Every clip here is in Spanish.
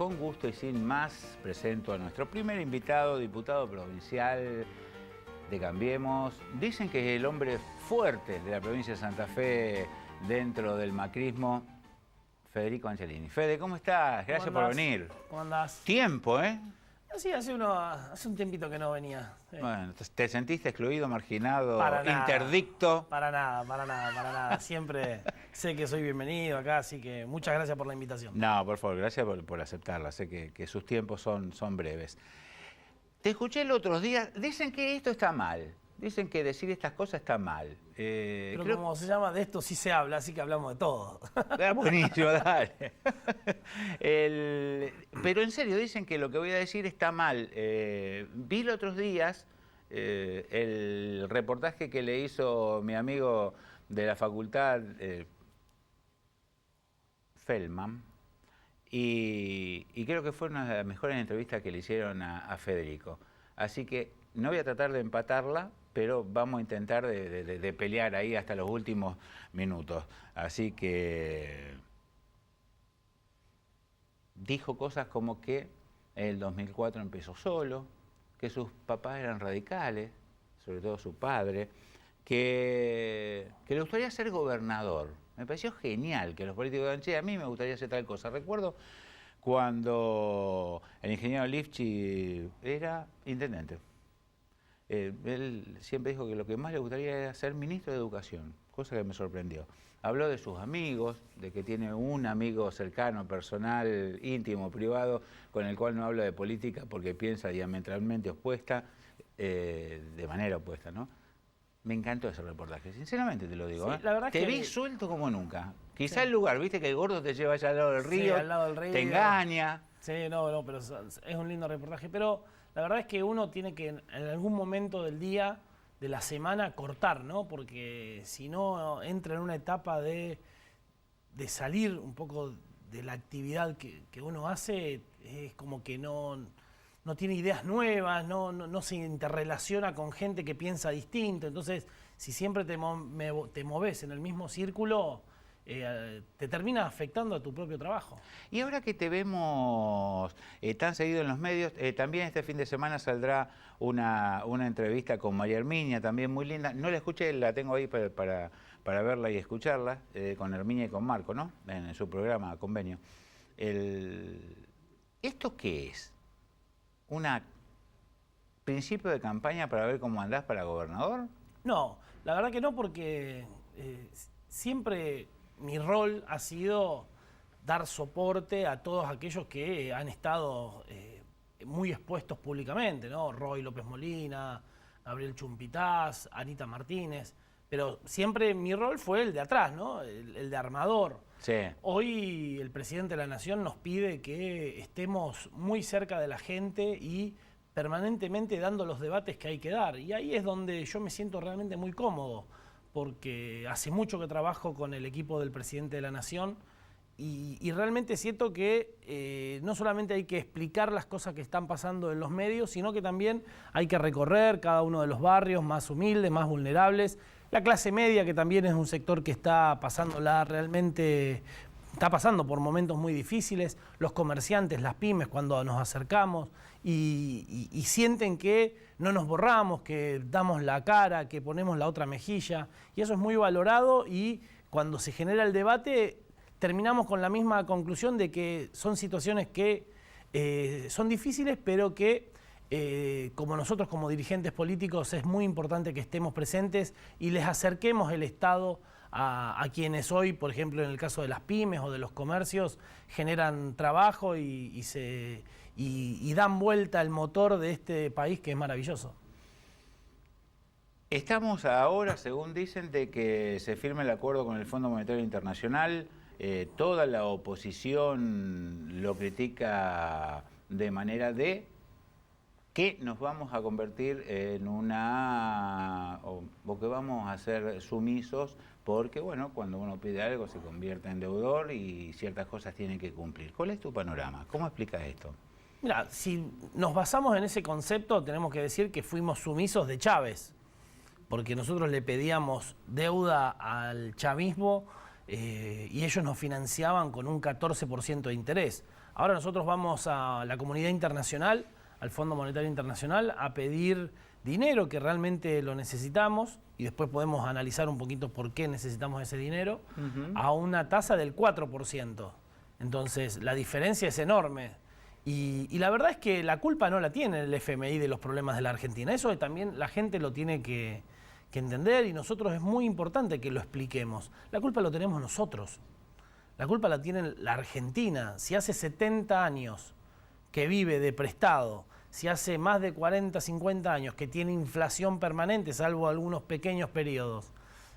con gusto y sin más, presento a nuestro primer invitado, diputado provincial de Cambiemos. Dicen que es el hombre fuerte de la provincia de Santa Fe dentro del macrismo, Federico Angelini. Fede, ¿cómo estás? Gracias por venir. ¿Cómo andás? Tiempo, ¿eh? Sí, hace un tiempito que no venía. Sí. Bueno, ¿te sentiste excluido, marginado, Para nada, interdicto? Para nada. Siempre sé que soy bienvenido acá, así que muchas gracias por la invitación. No, por favor, gracias por aceptarla. Sé que sus tiempos son breves. Te escuché el otro día, dicen que esto está mal. Dicen que decir estas cosas está mal. Pero como se llama, de esto sí se habla, así que hablamos de todo. Buenísimo, dale. Pero en serio, dicen que lo que voy a decir está mal. Vi los otros días el reportaje que le hizo mi amigo de la facultad, Feldman, y creo que fue una de las mejores entrevistas que le hicieron a Federico. Así que no voy a tratar de empatarla, pero vamos a intentar de pelear ahí hasta los últimos minutos. Así que dijo cosas como que en el 2004 empezó solo, que sus papás eran radicales, sobre todo su padre, que le gustaría ser gobernador. Me pareció genial que los políticos digan, che, a mí me gustaría hacer tal cosa. Recuerdo cuando el ingeniero Lifchi era intendente. Él siempre dijo que lo que más le gustaría era ser ministro de Educación, cosa que me sorprendió. Habló de sus amigos, de que tiene un amigo cercano, personal, íntimo, privado, con el cual no habla de política porque piensa diametralmente opuesta, de manera opuesta, ¿no? Me encantó ese reportaje, sinceramente te lo digo. Sí, la verdad te que vi suelto como nunca. Quizá el lugar, viste que el gordo te lleva allá al lado del río, al lado del río, te engaña. Sí, no, pero es un lindo reportaje. Pero la verdad es que uno tiene que en algún momento del día, de la semana, cortar, ¿no? Porque si no entra en una etapa de salir un poco de la actividad que uno hace, es como que no tiene ideas nuevas, no se interrelaciona con gente que piensa distinto. Entonces, si siempre te moves en el mismo círculo, te termina afectando a tu propio trabajo. Y ahora que te vemos tan seguido en los medios, también este fin de semana saldrá una entrevista con María Herminia, también muy linda. No la escuché, la tengo ahí para verla y escucharla, con Herminia y con Marco, ¿no? En su programa Convenio. ¿Esto qué es? ¿Un principio de campaña para ver cómo andás para gobernador? No, la verdad que no, porque siempre mi rol ha sido dar soporte a todos aquellos que han estado muy expuestos públicamente, ¿no? Roy López Molina, Gabriel Chumpitaz, Anita Martínez, pero siempre mi rol fue el de atrás, ¿no? El de armador. Sí. Hoy el presidente de la Nación nos pide que estemos muy cerca de la gente y permanentemente dando los debates que hay que dar. Y ahí es donde yo me siento realmente muy cómodo, porque hace mucho que trabajo con el equipo del presidente de la Nación y realmente siento que no solamente hay que explicar las cosas que están pasando en los medios, sino que también hay que recorrer cada uno de los barrios más humildes, más vulnerables, la clase media, que también es un sector que está pasándola realmente, está pasando por momentos muy difíciles, los comerciantes, las pymes, cuando nos acercamos y sienten que no nos borramos, que damos la cara, que ponemos la otra mejilla, y eso es muy valorado, y cuando se genera el debate terminamos con la misma conclusión de que son situaciones que son difíciles, pero que como nosotros como dirigentes políticos es muy importante que estemos presentes y les acerquemos el Estado a quienes hoy, por ejemplo, en el caso de las pymes o de los comercios, generan trabajo y dan vuelta al motor de este país que es maravilloso. Estamos ahora, según dicen, de que se firme el acuerdo con el Fondo Monetario Internacional. Toda la oposición lo critica de manera de que nos vamos a convertir en o que vamos a ser sumisos porque, bueno, cuando uno pide algo se convierte en deudor y ciertas cosas tienen que cumplir. ¿Cuál es tu panorama? ¿Cómo explicas esto? Mira, si nos basamos en ese concepto, tenemos que decir que fuimos sumisos de Chávez, porque nosotros le pedíamos deuda al chavismo y ellos nos financiaban con un 14% de interés. Ahora nosotros vamos a la comunidad internacional, al Fondo Monetario Internacional, a pedir dinero que realmente lo necesitamos y después podemos analizar un poquito por qué necesitamos ese dinero, a una tasa del 4%. Entonces, la diferencia es enorme. Y la verdad es que la culpa no la tiene el FMI de los problemas de la Argentina. Eso también la gente lo tiene que entender y nosotros es muy importante que lo expliquemos. La culpa lo tenemos nosotros. La culpa la tiene la Argentina. Si hace 70 años que vive de prestado, si hace más de 40, 50 años que tiene inflación permanente, salvo algunos pequeños periodos,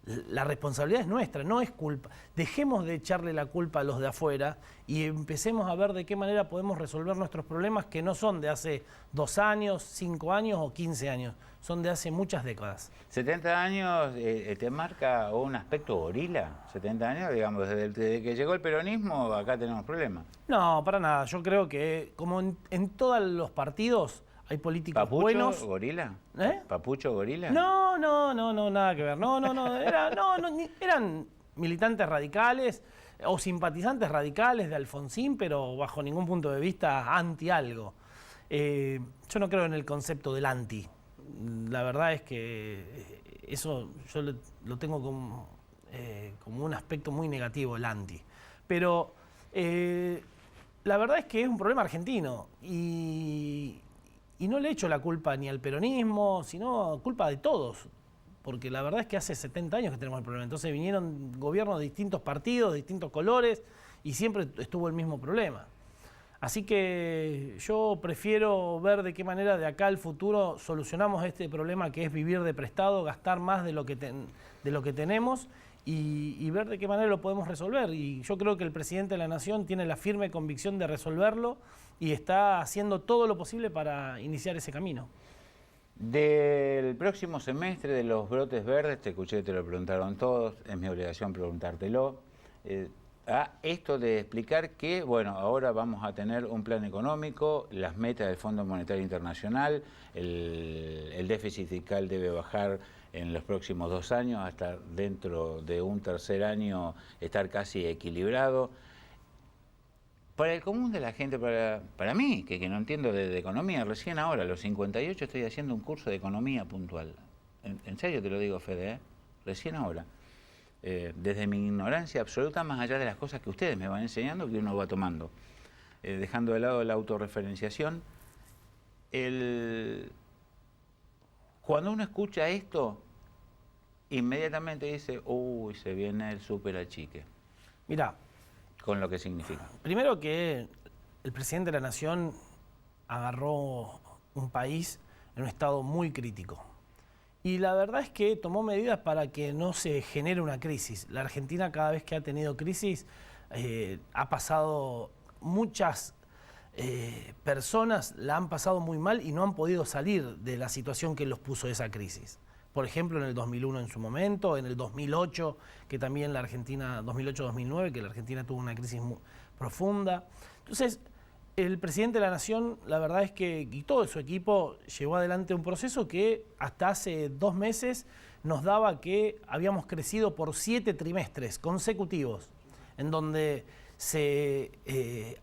la responsabilidad es nuestra, no es culpa. Dejemos de echarle la culpa a los de afuera y empecemos a ver de qué manera podemos resolver nuestros problemas que no son de hace 2 años, 5 años o 15 años, son de hace muchas décadas. 70 años te marca un aspecto gorila. 70 años, digamos, desde que llegó el peronismo, acá tenemos problemas. No, para nada. Yo creo que como en todos los partidos hay políticos buenos. ¿Papucho gorila? ¿Eh? ¿Papucho gorila? No, nada que ver. Eran militantes radicales o simpatizantes radicales de Alfonsín, pero bajo ningún punto de vista anti algo. Yo no creo en el concepto del anti. La verdad es que eso yo lo tengo como un aspecto muy negativo, el anti. Pero la verdad es que es un problema argentino y no le echo la culpa ni al peronismo, sino culpa de todos. Porque la verdad es que hace 70 años que tenemos el problema. Entonces vinieron gobiernos de distintos partidos, de distintos colores, y siempre estuvo el mismo problema. Así que yo prefiero ver de qué manera de acá al futuro solucionamos este problema que es vivir de prestado, gastar más de lo que tenemos y ver de qué manera lo podemos resolver. Y yo creo que el presidente de la Nación tiene la firme convicción de resolverlo y está haciendo todo lo posible para iniciar ese camino. Del próximo semestre de los brotes verdes, te escuché, te lo preguntaron todos, es mi obligación preguntártelo. A esto de explicar que, bueno, ahora vamos a tener un plan económico, las metas del Fondo Monetario Internacional, el déficit fiscal debe bajar en los próximos 2 años, hasta dentro de un tercer año estar casi equilibrado. Para el común de la gente, para mí, que no entiendo de economía, recién ahora, a los 58, estoy haciendo un curso de economía puntual. En serio te lo digo, Fede, recién ahora. Desde mi ignorancia absoluta, más allá de las cosas que ustedes me van enseñando, que uno va tomando. Dejando de lado la autorreferenciación. Cuando uno escucha esto, inmediatamente dice, uy, se viene el súper achique. Mirá. Con lo que significa. Primero que el presidente de la Nación agarró un país en un estado muy crítico. Y la verdad es que tomó medidas para que no se genere una crisis. La Argentina cada vez que ha tenido crisis ha pasado muchas personas, la han pasado muy mal y no han podido salir de la situación que los puso esa crisis. Por ejemplo, en el 2001 en su momento, en el 2008, que también la Argentina, 2008-2009, que la Argentina tuvo una crisis muy profunda. Entonces, el presidente de la Nación, la verdad es que, y todo su equipo, llevó adelante un proceso que hasta hace 2 meses nos daba que habíamos crecido por 7 trimestres consecutivos, en donde se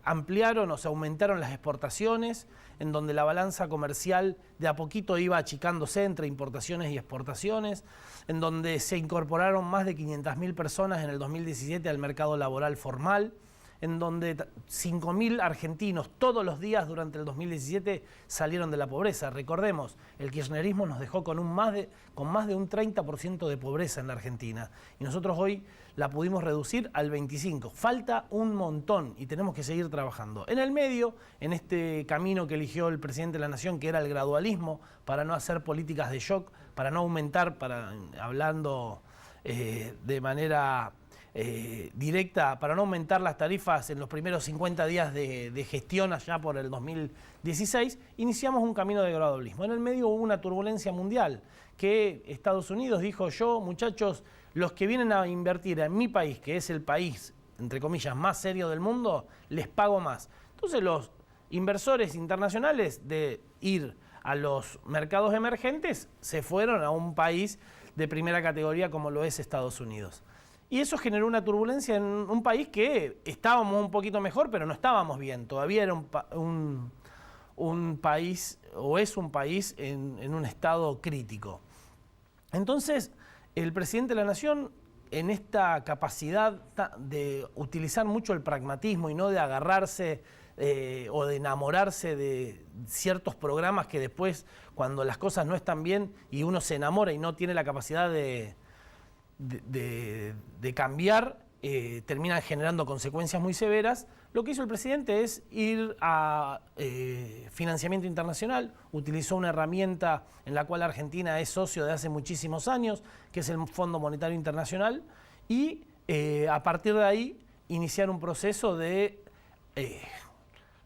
ampliaron o se aumentaron las exportaciones, en donde la balanza comercial de a poquito iba achicándose entre importaciones y exportaciones, en donde se incorporaron más de 500.000 personas en el 2017 al mercado laboral formal, en donde 5.000 argentinos todos los días durante el 2017 salieron de la pobreza. Recordemos, el kirchnerismo nos dejó con más de un 30% de pobreza en la Argentina y nosotros hoy la pudimos reducir al 25%. Falta un montón y tenemos que seguir trabajando. En el medio, en este camino que eligió el presidente de la Nación, que era el gradualismo, para no hacer políticas de shock, para no aumentar, hablando de manera directa, para no aumentar las tarifas en los primeros 50 días de gestión allá por el 2016, iniciamos un camino de gradualismo. En el medio hubo una turbulencia mundial que Estados Unidos dijo, yo, muchachos, los que vienen a invertir en mi país, que es el país, entre comillas, más serio del mundo, les pago más. Entonces los inversores internacionales de ir a los mercados emergentes se fueron a un país de primera categoría como lo es Estados Unidos. Y eso generó una turbulencia en un país que estábamos un poquito mejor, pero no estábamos bien. Todavía era un país, o es un país en un estado crítico. Entonces, el presidente de la Nación, en esta capacidad de utilizar mucho el pragmatismo y no de agarrarse o de enamorarse de ciertos programas que después, cuando las cosas no están bien y uno se enamora y no tiene la capacidad de cambiar, terminan generando consecuencias muy severas. Lo que hizo el presidente es ir a financiamiento internacional, utilizó una herramienta en la cual Argentina es socio de hace muchísimos años, que es el Fondo Monetario Internacional, y a partir de ahí iniciar un proceso de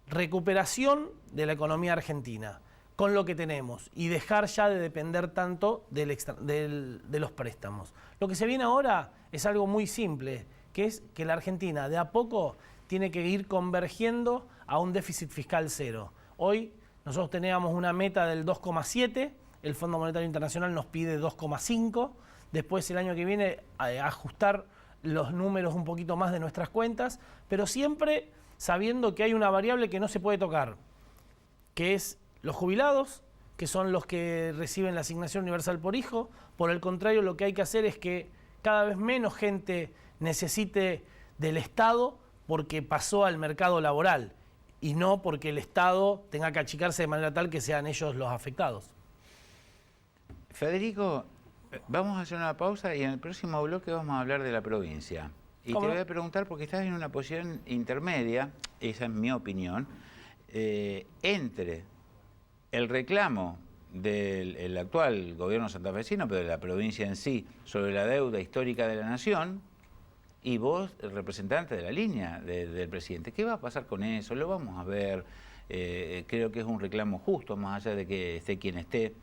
recuperación de la economía argentina con lo que tenemos y dejar ya de depender tanto de los préstamos. Lo que se viene ahora es algo muy simple, que es que la Argentina de a poco tiene que ir convergiendo a un déficit fiscal cero. Hoy nosotros teníamos una meta del 2,7, el Fondo Monetario Internacional nos pide 2,5, después el año que viene ajustar los números un poquito más de nuestras cuentas, pero siempre sabiendo que hay una variable que no se puede tocar, que es los jubilados, que son los que reciben la asignación universal por hijo. Por el contrario, lo que hay que hacer es que cada vez menos gente necesite del Estado porque pasó al mercado laboral y no porque el Estado tenga que achicarse de manera tal que sean ellos los afectados. Federico, vamos a hacer una pausa y en el próximo bloque vamos a hablar de la provincia. Y te voy a preguntar, porque estás en una posición intermedia, esa es mi opinión, entre el reclamo del actual gobierno santafesino, pero de la provincia en sí, sobre la deuda histórica de la nación, y vos, el representante de la línea del presidente. ¿Qué va a pasar con eso? Lo vamos a ver. Creo que es un reclamo justo, más allá de que esté quien esté,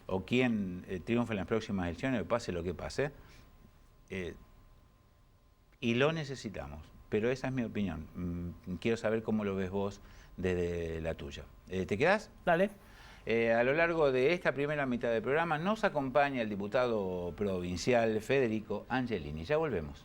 o quien triunfe en las próximas elecciones, o pase lo que pase. Y lo necesitamos, pero esa es mi opinión. Quiero saber cómo lo ves vos desde la tuya. ¿Te quedás? Dale. A lo largo de esta primera mitad del programa nos acompaña el diputado provincial Federico Angelini. Ya volvemos.